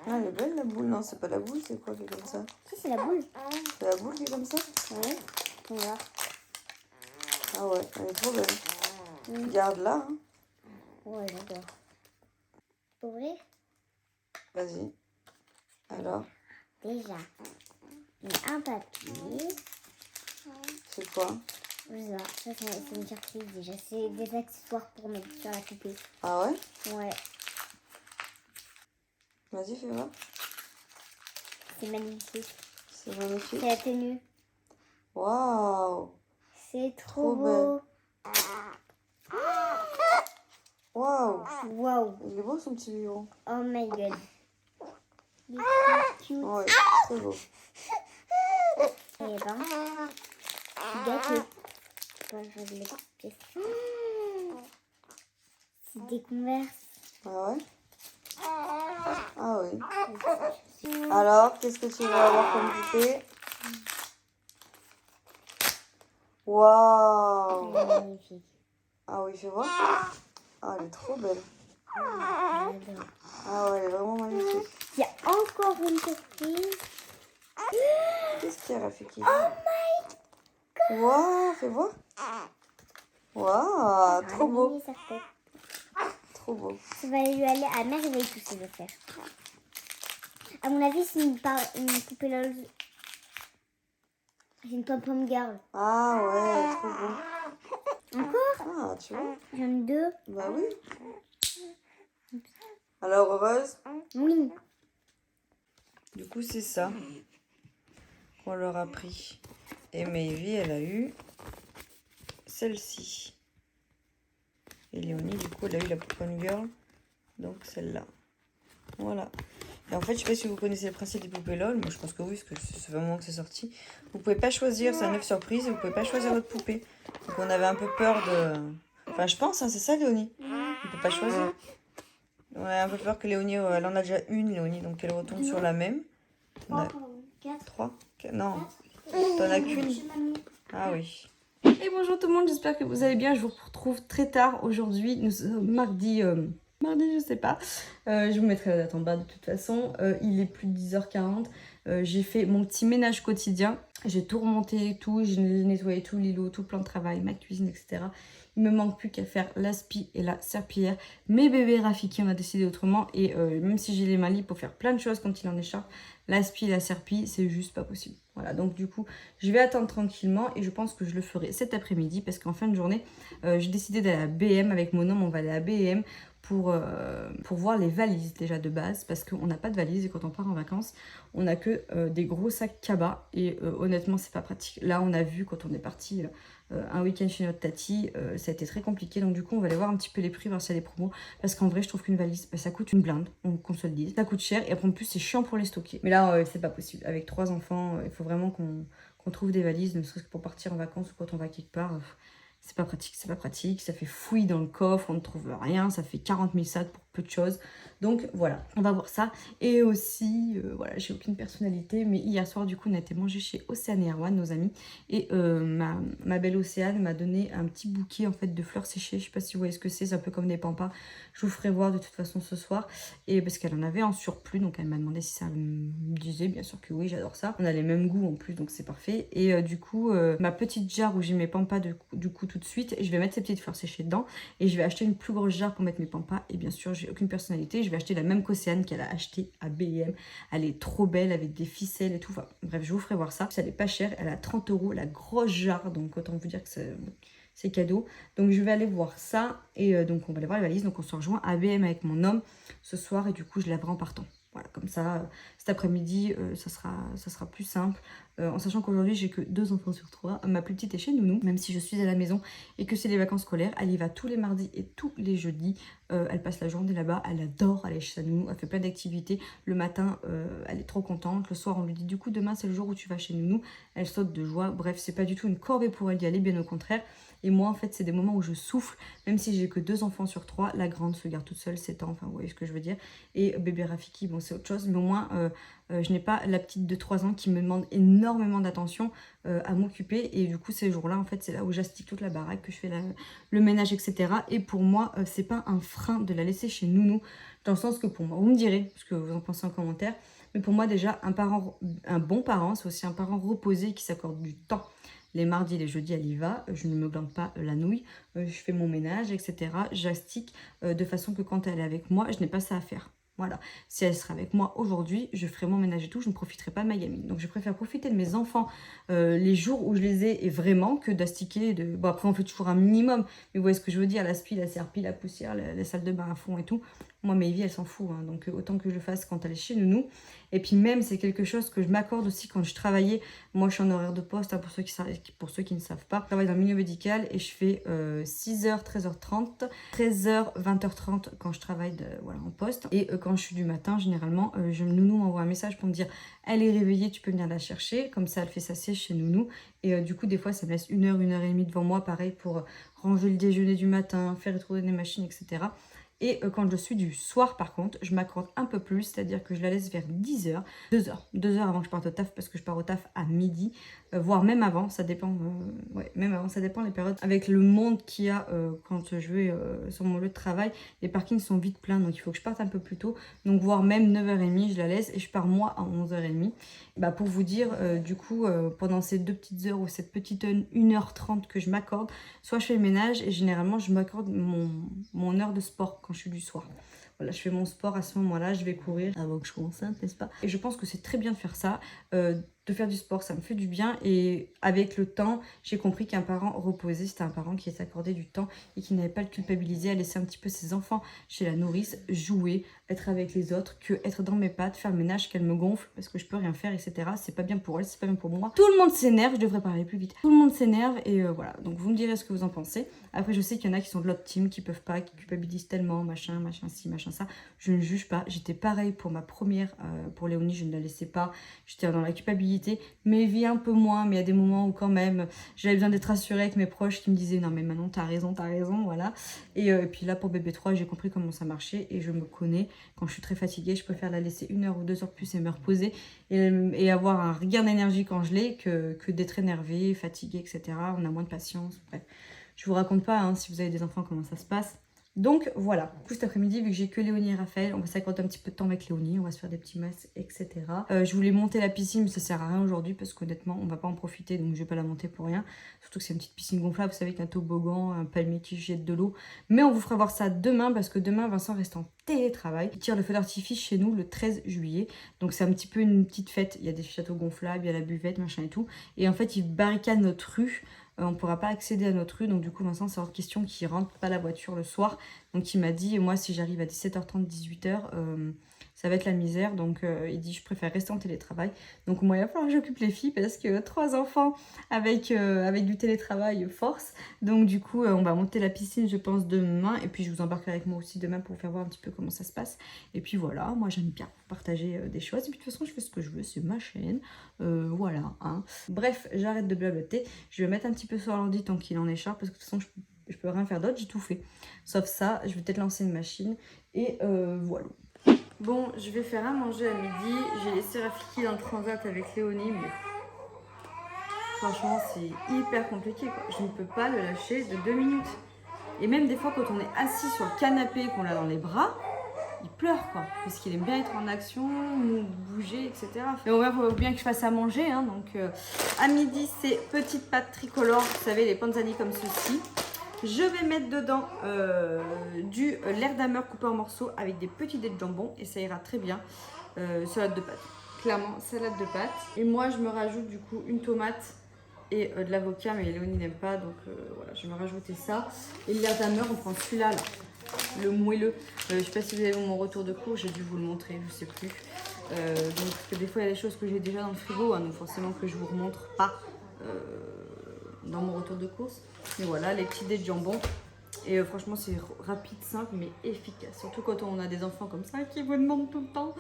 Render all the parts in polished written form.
Ah, elle est belle la boule. Non, c'est pas la boule, c'est quoi qui est comme ça? Si, c'est la boule. C'est la boule qui est comme ça? Ouais. Voilà. Ah ouais, elle est trop belle. Garde-la. Hein. Ouais, j'adore. Ouvrir. Vas-y. Alors, Déjà, il y a un papier. c'est quoi? Ça c'est une surprise déjà. C'est des accessoires pour mettre sur la poupée. Ah ouais? Ouais, Vas-y, fais voir. c'est magnifique. C'est magnifique. C'est la tenue. Waouh! C'est Trop trop beau. Waouh! Waouh. Il est beau son petit bureau. Oh my god. Il est trop cute. Ouais, très beau. Et ben, gâteau. Bon, je vais les pièces. C'est des Converse. Ah ouais? Ah oui. Alors, qu'est-ce que tu vas avoir comme poupée? Waouh! Magnifique. Ah oui, fais voir. Ah, elle est trop belle. J'adore. Ah ouais, elle est vraiment magnifique. Il y a encore une surprise. Qu'est-ce qu'il y a, Rafiki? Waouh, fais voir. Waouh, trop beau. Ça fait. Trop beau. Ça va lui aller à merveille tous ces affaires. À mon avis, c'est une poupée LOL. C'est une pom-pom girl. Ah ouais, trop beau. Encore? Ah, tu vois? J'en ai deux. Bah oui. Alors, heureuse? Oui. Du coup, c'est ça qu'on leur a pris. Et Maevie, elle a eu celle-ci. Et Léonie, du coup, elle a eu la Pop-Corn Girl. Donc, celle-là. Voilà. Et en fait, je sais pas si vous connaissez le principe des poupées LOL. Moi, je pense que oui, parce que c'est vraiment que c'est sorti. Vous pouvez pas choisir, c'est un œuf surprise, et vous pouvez pas choisir votre poupée. Donc, on avait un peu peur de... Enfin, je pense, hein, c'est ça, Léonie. On peut pas choisir. Ouais, un peu peur que Léonie, elle en a déjà une, Léonie, donc elle retombe sur la même. On a... 3 Non, t'en as qu'une. Ah oui. Et bonjour tout le monde, j'espère que vous allez bien. Je vous retrouve très tard aujourd'hui. Nous sommes mardi, je sais pas. Je vous mettrai la date en bas de toute façon. Il est plus de 10h40. J'ai fait mon petit ménage quotidien. J'ai tout remonté, tout. J'ai nettoyé tout, l'îlot, tout plein de travail, ma cuisine, etc. Il me manque plus qu'à faire l'aspi et la serpillière. Mes bébés Rafiki, on a décidé autrement. Et même si j'ai les mains libres pour faire plein de choses quand il en échappe, l'aspi et la serpille, c'est juste pas possible. Voilà, donc du coup, je vais attendre tranquillement et je pense que je le ferai cet après-midi parce qu'en fin de journée, j'ai décidé d'aller à BM avec mon homme. On va aller à BM pour voir les valises déjà de base parce qu'on n'a pas de valise et quand on part en vacances, on n'a que des gros sacs cabas et honnêtement, c'est pas pratique. Là, on a vu quand on est parti un week-end chez notre tati, ça a été très compliqué. Donc du coup, on va aller voir un petit peu les prix, voir s'il y a des promos parce qu'en vrai, je trouve qu'une valise, ça coûte une blinde, qu'on se le dise. Ça coûte cher et après en plus, c'est chiant pour les stocker. Mais là, c'est pas possible. Avec 3 enfants, il faut vraiment qu'on trouve des valises, ne serait-ce que pour partir en vacances ou quand on va quelque part. C'est pas pratique, c'est pas pratique. Ça fait fouille dans le coffre, on ne trouve rien. Ça fait 40 000 sacs pour peu de choses. Donc voilà, on va voir ça. Et aussi, voilà, j'ai aucune personnalité. Mais hier soir, du coup, on a été manger chez Océane et Erwan, nos amis. Et ma belle Océane m'a donné un petit bouquet en fait de fleurs séchées. Je sais pas si vous voyez ce que c'est un peu comme des pampas. Je vous ferai voir de toute façon ce soir. Et parce qu'elle en avait en surplus, donc elle m'a demandé si ça me disait. Bien sûr que oui, j'adore ça. On a les mêmes goûts en plus, donc c'est parfait. Et du coup, ma petite jarre où j'ai mes pampas du coup tout de suite, je vais mettre ces petites fleurs séchées dedans. Et je vais acheter une plus grosse jarre pour mettre mes pampas. Et bien sûr, j'ai aucune personnalité. Je vais acheter la même qu'Océane qu'elle a acheté à BM. Elle est trop belle avec des ficelles et tout. Enfin, bref, je vous ferai voir ça. Elle est pas chère. Elle a 30 € la grosse jarre. Donc autant vous dire que c'est cadeau. Donc je vais aller voir ça. Et donc on va aller voir les valises. Donc on se rejoint à BM avec mon homme ce soir. Et du coup, je laverai en partant. Voilà, comme ça, cet après-midi, ça sera plus simple. En sachant qu'aujourd'hui, j'ai que 2 enfants sur 3. Ma plus petite est chez Nounou, même si je suis à la maison et que c'est les vacances scolaires. Elle y va tous les mardis et tous les jeudis. Elle passe la journée là-bas. Elle adore aller chez sa Nounou. Elle fait plein d'activités. Le matin, elle est trop contente. Le soir, on lui dit du coup, demain, c'est le jour où tu vas chez Nounou. Elle saute de joie. Bref, c'est pas du tout une corvée pour elle d'y aller, bien au contraire. Et moi, en fait, c'est des moments où je souffle, même si j'ai que 2 enfants sur 3. La grande se garde toute seule, 7 ans, enfin, vous voyez ce que je veux dire. Et bébé Rafiki, bon, c'est autre chose, mais au moins, je n'ai pas la petite de 3 ans qui me demande énormément d'attention à m'occuper. Et du coup, ces jours-là, en fait, c'est là où j'astique toute la baraque, que je fais le ménage, etc. Et pour moi, c'est pas un frein de la laisser chez Nounou. Dans le sens que pour moi, vous me direz ce que vous en pensez en commentaire, mais pour moi déjà, un bon parent, c'est aussi un parent reposé qui s'accorde du temps. Les mardis, les jeudis, elle y va, je ne me glande pas la nouille, je fais mon ménage, etc. J'astique de façon que quand elle est avec moi, je n'ai pas ça à faire. Voilà, si elle sera avec moi aujourd'hui, je ferai mon ménage et tout, je ne profiterai pas de ma gamine. Donc je préfère profiter de mes enfants les jours où je les ai et vraiment que d'astiquer. Bon après on fait toujours un minimum, mais vous voyez ce que je veux dire, la spie, la serpille, la poussière, la salle de bain à fond et tout. Moi Maëvie elle s'en fout, hein. Donc autant que je le fasse quand elle est chez nous. Et puis même c'est quelque chose que je m'accorde aussi quand je travaillais. Moi je suis en horaire de poste, hein, pour ceux qui ne savent pas. Je travaille dans le milieu médical et je fais 6h, 13h30, 13h, 20h30 quand je travaille voilà, en poste. Et quand je suis du matin, généralement, Nounou m'envoie un message pour me dire elle est réveillée, tu peux venir la chercher. Comme ça, elle fait sa sieste chez Nounou. Et du coup, des fois, ça me laisse 1 heure et demie devant moi, pareil, pour ranger le déjeuner du matin, faire retourner les machines, etc. Et quand je suis du soir, par contre, je m'accorde un peu plus, c'est-à-dire que je la laisse vers 10h, 2h avant que je parte au taf, parce que je pars au taf à midi, voire même avant, ça dépend, même avant, ça dépend les périodes. Avec le monde qu'il y a quand je vais sur mon lieu de travail, les parkings sont vite pleins, donc il faut que je parte un peu plus tôt, donc voire même 9h30, je la laisse, et je pars moi à 11h30. Bah, pour vous dire, du coup, pendant ces 2 petites heures ou cette petite 1h30 que je m'accorde, soit je fais le ménage, et généralement, je m'accorde mon heure de sport quand je suis du soir. Voilà, je fais mon sport à ce moment-là, je vais courir avant que je sois enceinte, n'est-ce pas? Et je pense que c'est très bien de faire ça, de faire du sport, ça me fait du bien. Et avec le temps, j'ai compris qu'un parent reposé, c'était un parent qui s'accordait du temps et qui n'avait pas le culpabiliser à laisser un petit peu ses enfants chez la nourrice, jouer, être avec les autres, que être dans mes pattes, faire le ménage, qu'elle me gonfle parce que je peux rien faire, etc. C'est pas bien pour elle, c'est pas bien pour moi. Tout le monde s'énerve, je devrais parler plus vite. Tout le monde s'énerve et voilà. Donc vous me direz ce que vous en pensez. Après, je sais qu'il y en a qui sont de l'autre team, qui peuvent pas, qui culpabilisent tellement, machin ci, machin ça. Je ne juge pas. J'étais pareil pour ma première, pour Léonie, je ne la laissais pas. J'étais dans la culpabilité. Mais vie un peu moins, mais il y a des moments où quand même, j'avais besoin d'être rassurée avec mes proches qui me disaient non mais Manon, t'as raison, voilà. Et puis là, pour bébé 3, j'ai compris comment ça marchait et je me connais. Quand je suis très fatiguée, je préfère la laisser 1 heure ou 2 heures plus et me reposer et avoir un regain d'énergie quand je l'ai que d'être énervée, fatiguée, etc. On a moins de patience, bref. Je vous raconte pas, hein, si vous avez des enfants, comment ça se passe. Donc voilà, du coup cet après-midi, vu que j'ai que Léonie et Raphaël, on va s'accorder un petit peu de temps avec Léonie, on va se faire des petits masses, etc. Je voulais monter la piscine, mais ça sert à rien aujourd'hui parce qu'honnêtement, on va pas en profiter, donc je vais pas la monter pour rien. Surtout que c'est une petite piscine gonflable, vous savez, qu'un toboggan, un palmier qui jette de l'eau. Mais on vous fera voir ça demain parce que demain, Vincent reste en télétravail. Il tire le feu d'artifice chez nous le 13 juillet. Donc c'est un petit peu une petite fête. Il y a des châteaux gonflables, il y a la buvette, machin et tout. Et en fait, il barricade notre rue. On ne pourra pas accéder à notre rue, donc du coup Vincent c'est hors de question qu'il rentre pas la voiture le soir. Donc il m'a dit, moi si j'arrive à 17h30, 18h, ça va être la misère. Donc il dit je préfère rester en télétravail. Donc moi il va falloir que j'occupe les filles parce que 3 enfants avec du télétravail force. Donc du coup on va monter la piscine je pense demain. Et puis je vous embarquerai avec moi aussi demain pour vous faire voir un petit peu comment ça se passe. Et puis voilà, moi j'aime bien partager des choses. Et puis de toute façon je fais ce que je veux, c'est ma chaîne. Voilà. Hein. Bref, j'arrête de blablater. Je vais mettre un petit peu sur l'ordi tant qu'il en écharpe parce que de toute façon je peux rien faire d'autre, j'ai tout fait. Sauf ça, je vais peut-être lancer une machine. Et voilà. Bon, je vais faire à manger à midi. J'ai laissé Rafiki dans le transat avec Léonie, mais franchement, c'est hyper compliqué, quoi. Je ne peux pas le lâcher de 2 minutes. Et même des fois, quand on est assis sur le canapé, qu'on l'a dans les bras, il pleure, quoi. Parce qu'il aime bien être en action, bouger, etc. Mais on va bien que je fasse à manger, hein. Donc, à midi, c'est petites pâtes tricolores, vous savez, les panzani comme ceci. Je vais mettre dedans du l'air d'ameur coupé en morceaux avec des petits dés de jambon et ça ira très bien. Salade de pâtes, clairement salade de pâtes. Et moi je me rajoute du coup une tomate et de l'avocat, mais Léonie n'aime pas, donc voilà, je vais me rajouter ça. Et l'air d'ameur, on prend celui-là, là, le moelleux. Je sais pas si vous avez vu mon retour de cours, j'ai dû vous le montrer, je sais plus. Donc des fois il y a des choses que j'ai déjà dans le frigo, hein, donc forcément que je vous remontre pas dans mon retour de course. Mais voilà, les petits dés de jambon. Et franchement, c'est rapide, simple, mais efficace. Surtout quand on a des enfants comme ça qui vous demandent tout le temps.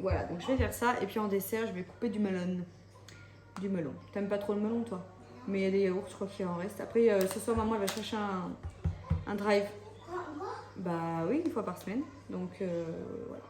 Voilà, donc je vais faire ça. Et puis en dessert, je vais couper du melon. Du melon. T'aimes pas trop le melon, toi? Mais il y a des yaourts, je crois qu'il en reste. Après, ce soir, maman, elle va chercher un drive. Bah oui, 1 fois par semaine. Donc voilà.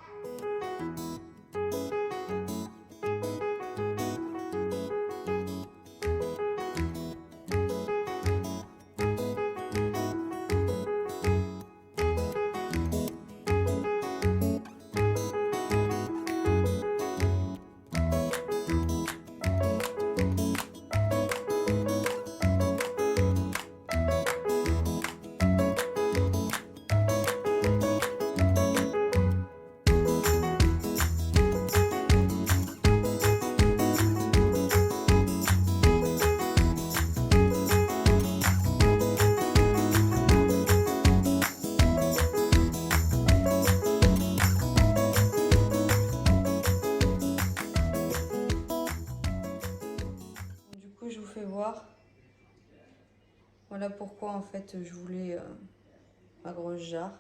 Voilà pourquoi en fait je voulais ma grosse jarre.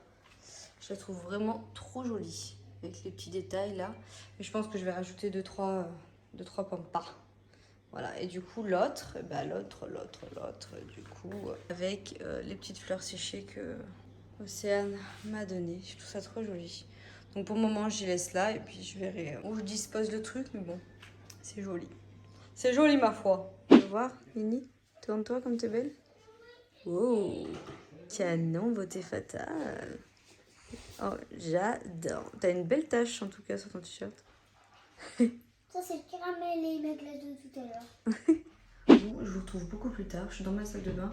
Je la trouve vraiment trop jolie avec les petits détails là. Mais je pense que je vais rajouter 2-3 pampas. Voilà, et du coup l'autre, du coup avec les petites fleurs séchées que Océane m'a donné. Je trouve ça trop joli. Donc pour le moment j'y laisse là et puis je verrai où je dispose le truc, mais bon, c'est joli. C'est joli ma foi. Tu veux voir, Nini? Tourne-toi comme t'es belle. Oh, canon, beauté fatale. Oh, j'adore. T'as une belle tache en tout cas sur ton t-shirt. Ça, c'est le caramel et la glace de tout à l'heure. Bon, je vous retrouve beaucoup plus tard. Je suis dans ma salle de bain.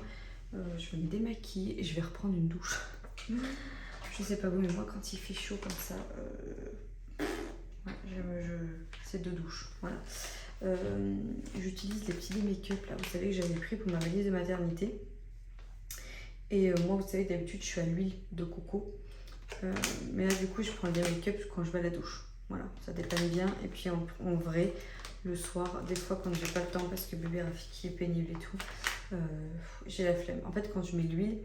Je vais me démaquiller et je vais reprendre une douche. Je sais pas vous, mais moi, quand il fait chaud comme ça, c'est deux douches. Voilà. J'utilise les petits make-up là. Vous savez que j'avais pris pour ma valise de maternité. Et moi, vous savez, d'habitude, je suis à l'huile de coco. Mais là, du coup, je prends les make-up quand je vais à la douche. Voilà, ça dépanne bien. Et puis en vrai, le soir, des fois quand j'ai pas le temps parce que bébé Rafiki est pénible et tout, j'ai la flemme. En fait, quand je mets l'huile,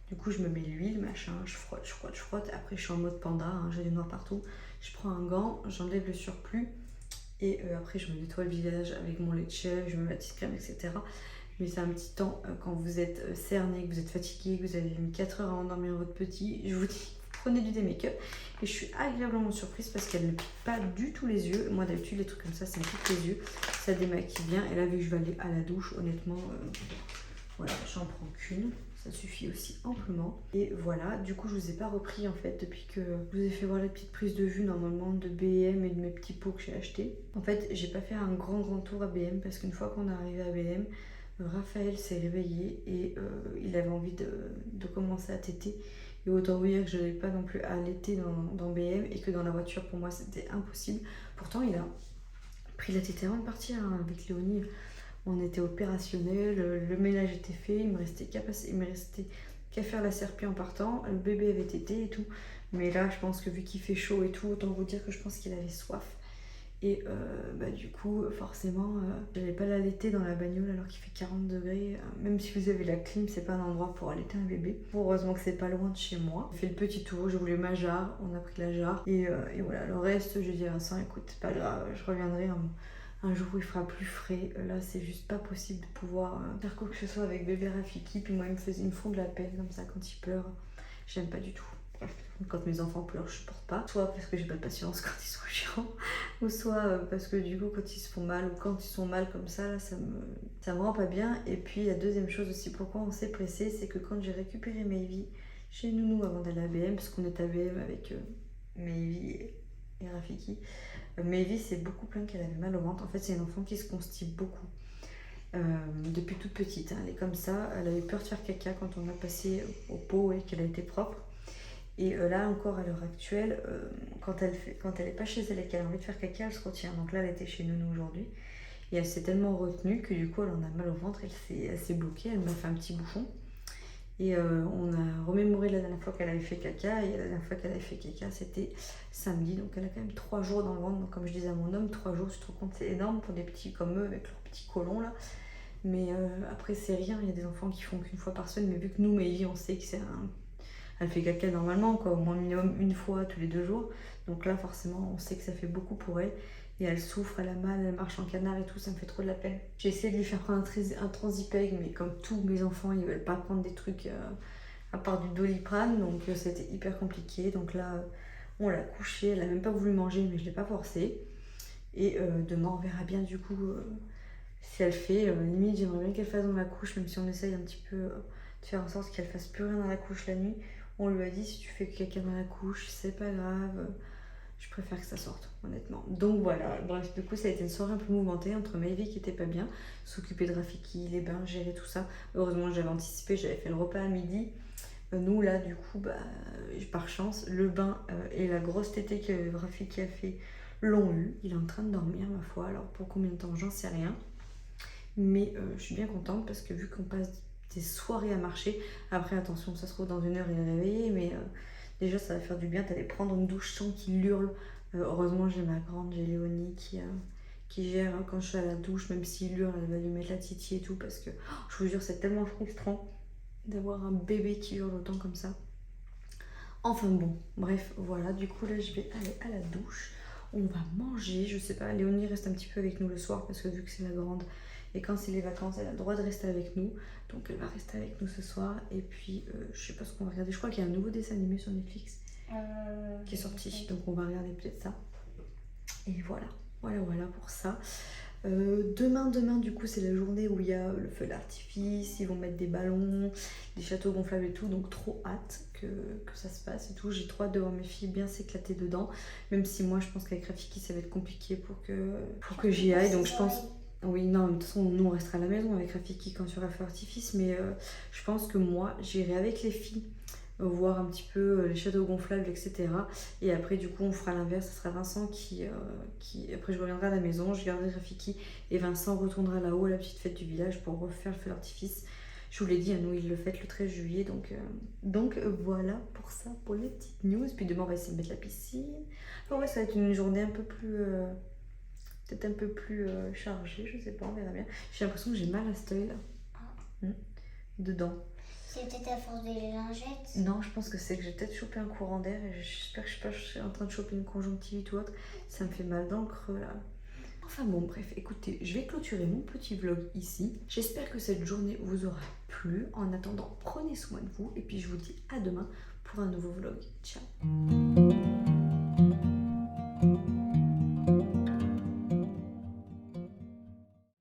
du coup, je me mets l'huile, machin, je frotte. Après, je suis en mode panda, hein, j'ai du noir partout. Je prends un gant, j'enlève le surplus. Et après, je me nettoie le visage avec mon lait de chèvre, je me mets ma petite crème, etc. Mais c'est un petit temps, quand vous êtes cerné, que vous êtes fatigué, que vous avez mis 4 heures à endormir votre petit, je vous dis, prenez du make-up. Et je suis agréablement surprise parce qu'elle ne pique pas du tout les yeux. Moi d'habitude les trucs comme ça me pique les yeux, ça démaquille bien. Et là vu que je vais aller à la douche, honnêtement, voilà, j'en prends qu'une. Ça suffit aussi amplement. Et voilà, du coup je vous ai pas repris en fait depuis que je vous ai fait voir la petite prise de vue normalement de BM et de mes petits pots que j'ai achetés. En fait j'ai pas fait un grand tour à BM parce qu'une fois qu'on est arrivé à BM, Raphaël s'est réveillé et il avait envie de commencer à téter. Et autant vous dire que je n'allais pas non plus allaiter dans BM et que dans la voiture pour moi c'était impossible. Pourtant il a pris la tétée avant de partir hein, avec Léonie. On était opérationnel, le ménage était fait, il me restait qu'à faire la serpille en partant, le bébé avait tété et tout. Mais là je pense que vu qu'il fait chaud et tout, autant vous dire que je pense qu'il avait soif. Et du coup, forcément, je n'allais pas l'allaiter dans la bagnole alors qu'il fait 40 degrés. Même si vous avez la clim, c'est pas un endroit pour allaiter un bébé. Heureusement que c'est pas loin de chez moi. J'ai fait le petit tour, j'ai voulu ma jarre, on a pris la jarre. Et voilà, le reste, je dis à Vincent, écoute, c'est pas grave, je reviendrai un jour où il fera plus frais. Là, c'est juste pas possible de pouvoir faire quoi que ce soit avec bébé Rafiki. Puis moi, il me font de la peine comme ça quand il pleure. J'aime pas du tout. Quand mes enfants pleurent, je supporte pas. Soit parce que j'ai pas de patience quand ils sont chiants, ou soit parce que du coup, quand ils se font mal, ou quand ils sont mal comme ça, là, ça me rend pas bien. Et puis, la deuxième chose aussi, pourquoi on s'est pressé, c'est que quand j'ai récupéré Maevy chez Nounou avant d'aller à BM, parce qu'on est à BM avec Maevy et Rafiki, Maevy s'est beaucoup plaint qu'elle avait mal au ventre. En fait, c'est une enfant qui se constipe beaucoup. Depuis toute petite, hein. Elle est comme ça, elle avait peur de faire caca quand on a passé au pot et qu'elle a été propre. Et là encore à l'heure actuelle, quand elle est pas chez elle et qu'elle a envie de faire caca, elle se retient. Donc là elle était chez nous aujourd'hui et elle s'est tellement retenue que du coup elle en a mal au ventre, elle s'est bloquée, elle m'a fait un petit bouchon. Et on a remémoré la dernière fois qu'elle avait fait caca, et la dernière fois qu'elle avait fait caca c'était samedi, donc elle a quand même 3 jours dans le ventre. Donc comme je disais à mon homme, 3 jours, tu te rends compte, c'est énorme pour des petits comme eux avec leurs petits côlons là. Mais après c'est rien, il y a des enfants qui font qu'une fois par semaine, mais vu que nous, Maevy, on sait que elle fait caca normalement, quoi, au moins minimum une fois tous les 2 jours. Donc là, forcément, on sait que ça fait beaucoup pour elle. Et elle souffre, elle a mal, elle marche en canard et tout, ça me fait trop de la peine. J'ai essayé de lui faire prendre un Transipeg, mais comme tous mes enfants, ils veulent pas prendre des trucs à part du Doliprane, donc c'était hyper compliqué. Donc là, on l'a couchée, elle a même pas voulu manger, mais je l'ai pas forcée. Et demain, on verra bien du coup si elle fait. Limite, j'aimerais bien qu'elle fasse dans la couche, même si on essaye un petit peu de faire en sorte qu'elle fasse plus rien dans la couche la nuit. On lui a dit, si tu fais caca dans la couche, c'est pas grave. Je préfère que ça sorte, honnêtement. Donc voilà, bref, du coup, ça a été une soirée un peu mouvementée entre Maevy qui était pas bien, s'occuper de Rafiki, les bains, gérer tout ça. Heureusement, j'avais anticipé, j'avais fait le repas à midi. Nous, là, du coup, par chance, le bain et la grosse tétée que Rafiki a fait l'ont eu. Il est en train de dormir, ma foi. Alors, pour combien de temps, j'en sais rien. Mais je suis bien contente parce que vu qu'on passe des soirées à marcher, après attention, ça se trouve dans 1 heure il est réveillé, mais déjà ça va faire du bien d'aller prendre une douche sans qu'il hurle. Heureusement j'ai ma grande, j'ai Léonie qui gère quand je suis à la douche, même s'il hurle, elle va lui mettre la titi et tout, parce que je vous jure c'est tellement frustrant d'avoir un bébé qui hurle autant comme ça. Enfin bon, bref, voilà, du coup là je vais aller à la douche. On va manger, je sais pas, Léonie reste un petit peu avec nous le soir parce que vu que c'est la grande et quand c'est les vacances, elle a le droit de rester avec nous. Donc elle va rester avec nous ce soir et puis je sais pas ce qu'on va regarder. Je crois qu'il y a un nouveau dessin animé sur Netflix qui est sorti, donc on va regarder peut-être ça. Et voilà, voilà pour ça. Demain du coup c'est la journée où il y a le feu d'artifice, ils vont mettre des ballons, des châteaux gonflables et tout, donc trop hâte que ça se passe et tout. J'ai trop hâte de voir mes filles bien s'éclater dedans, même si moi je pense qu'avec Rafiki ça va être compliqué pour que j'y aille, donc je pense... Oui, non, de toute façon nous on restera à la maison avec Rafiki quand il y aura le feu d'artifice, mais je pense que moi j'irai avec les filles voir un petit peu les châteaux gonflables, etc. Et après, du coup, on fera l'inverse. Ce sera Vincent qui... Après, je reviendrai à la maison, je garderai Rafiki et Vincent retournera là-haut à la petite fête du village pour refaire le feu d'artifice. Je vous l'ai dit, nous, ils le fêtent le 13 juillet. Donc voilà pour ça, pour les petites news. Puis demain, on va essayer de mettre la piscine. Enfin, ouais, ça va être une journée un peu plus... peut-être un peu plus chargée, je sais pas, on verra bien. J'ai l'impression que j'ai mal à cet œil-là. Dedans. C'est peut-être à force des lingettes. Non, je pense que c'est que j'ai peut-être chopé un courant d'air et j'espère que je suis pas en train de choper une conjonctivite ou autre. Ça me fait mal dans le creux là. Enfin bon, bref, écoutez, je vais clôturer mon petit vlog ici. J'espère que cette journée vous aura plu. En attendant, prenez soin de vous et puis je vous dis à demain pour un nouveau vlog. Ciao!